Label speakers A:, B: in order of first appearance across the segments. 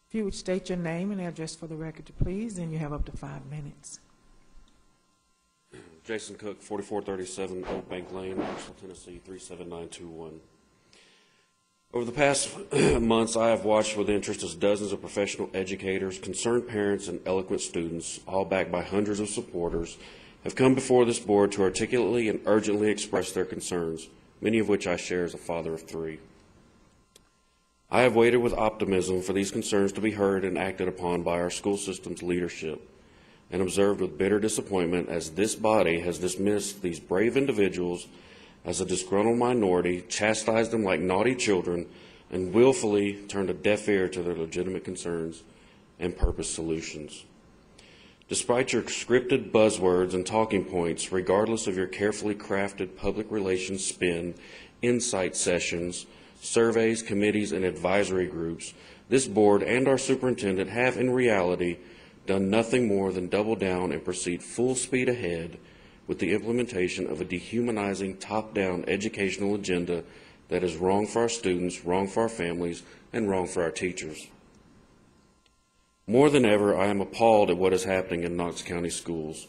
A: If you would state your name and address for the record, please, then you have up to 5 minutes.
B: Jason Cook, 4437 Oak Bank Lane, Marshall, Tennessee, 37921. Over the past months, I have watched with interest as dozens of professional educators, concerned parents, and eloquent students, all backed by hundreds of supporters, have come before this board to articulately and urgently express their concerns, many of which I share as a father of 3. I have waited with optimism for these concerns to be heard and acted upon by our school system's leadership, and observed with bitter disappointment as this body has dismissed these brave individuals as a disgruntled minority, chastised them like naughty children, and willfully turned a deaf ear to their legitimate concerns and purpose solutions. Despite your scripted buzzwords and talking points, regardless of your carefully crafted public relations spin, insight sessions, surveys, committees, and advisory groups, this board and our superintendent have in reality done nothing more than double down and proceed full speed ahead with the implementation of a dehumanizing top-down educational agenda that is wrong for our students, wrong for our families, and wrong for our teachers. More than ever, I am appalled at what is happening in Knox County schools.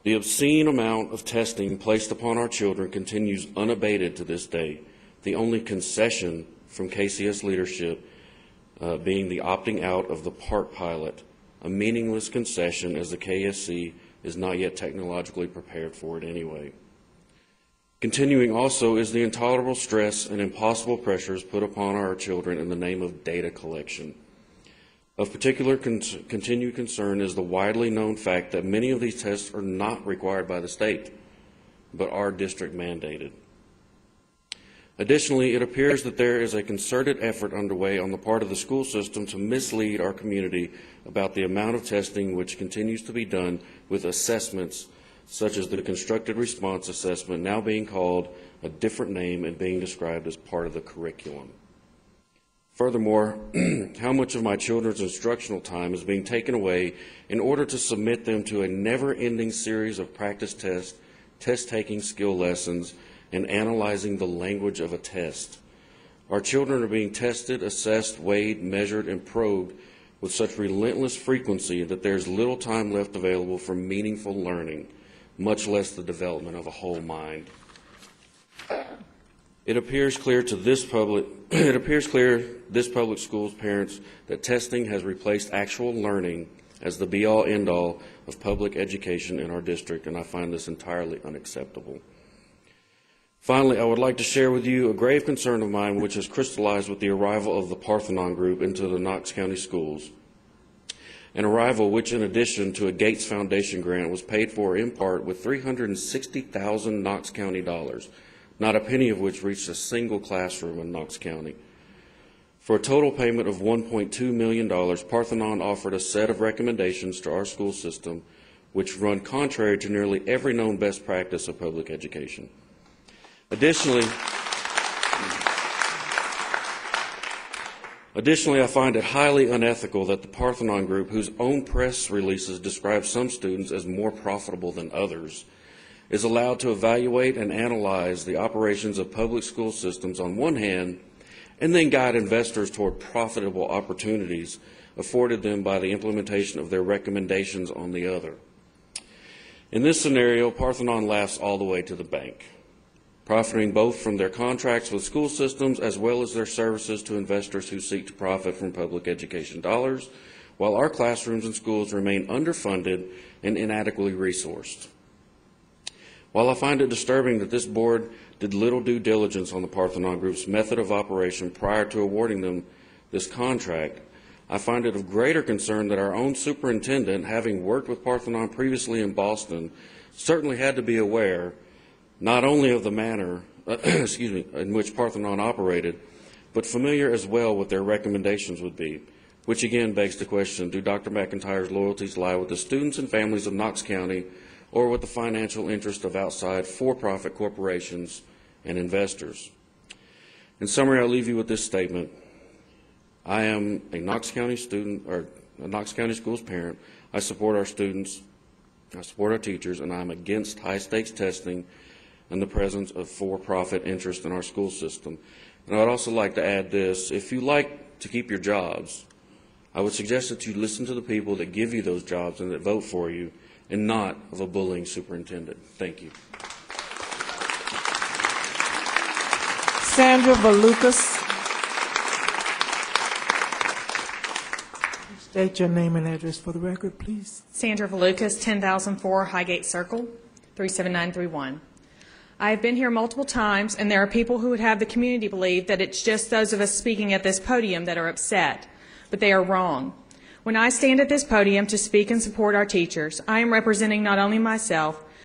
B: The obscene amount of testing placed upon our children continues unabated to this day, the only concession from KCS leadership being the opting out of the PART pilot, a meaningless concession as the KSC is not yet technologically prepared for it anyway. Continuing also is the intolerable stress and impossible pressures put upon our children in the name of data collection. Of particular continued concern is the widely known fact that many of these tests are not required by the state, but are district mandated. Additionally, it appears that there is a concerted effort underway on the part of the school system to mislead our community about the amount of testing which continues to be done with assessments such as the constructed response assessment, now being called a different name and being described as part of the curriculum. Furthermore, how much of my children's instructional time is being taken away in order to submit them to a never-ending series of practice tests, test-taking skill lessons, and analyzing the language of a test. Our children are being tested, assessed, weighed, measured, and probed with such relentless frequency that there is little time left available for meaningful learning, much less the development of a whole mind. It appears clear this public school's parents that testing has replaced actual learning as the be-all, end-all of public education in our district, and I find this entirely unacceptable. Finally, I would like to share with you a grave concern of mine which has crystallized with the arrival of the Parthenon Group into the Knox County schools, an arrival which, in addition to a Gates Foundation grant, was paid for in part with $360,000 Knox County dollars, not a penny of which reached a single classroom in Knox County. For a total payment of $1.2 million, Parthenon offered a set of recommendations to our school system which run contrary to nearly every known best practice of public education. Additionally, I find it highly unethical that the Parthenon Group, whose own press releases describe some students as more profitable than others, is allowed to evaluate and analyze the operations of public school systems on one hand, and then guide investors toward profitable opportunities afforded them by the implementation of their recommendations on the other. In this scenario, Parthenon laughs all the way to the bank, profiting both from their contracts with school systems as well as their services to investors who seek to profit from public education dollars, while our classrooms and schools remain underfunded and inadequately resourced. While I find it disturbing that this board did little due diligence on the Parthenon Group's method of operation prior to awarding them this contract, I find it of greater concern that our own superintendent, having worked with Parthenon previously in Boston, certainly had to be aware not only of the manner in which Parthenon operated, but familiar as well with their recommendations would be, which again begs the question, do Dr. McIntyre's loyalties lie with the students and families of Knox County or with the financial interest of outside for-profit corporations and investors? In summary, I'll leave you with this statement. I am a Knox County student, or a Knox County schools parent. I support our students, I support our teachers, and I'm against high-stakes testing and the presence of for-profit interest in our school system. And I'd also like to add this. If you like to keep your jobs, I would suggest that you listen to the people that give you those jobs and that vote for you, and not of a bullying superintendent. Thank you.
A: Sandra Valukas. State your name and address for the record, please.
C: Sandra Valukas, 10,004 Highgate Circle, 37931. I have been here multiple times, and there are people who would have the community believe that it's just those of us speaking at this podium that are upset, but they are wrong. When I stand at this podium to speak and support our teachers, I am representing not only myself,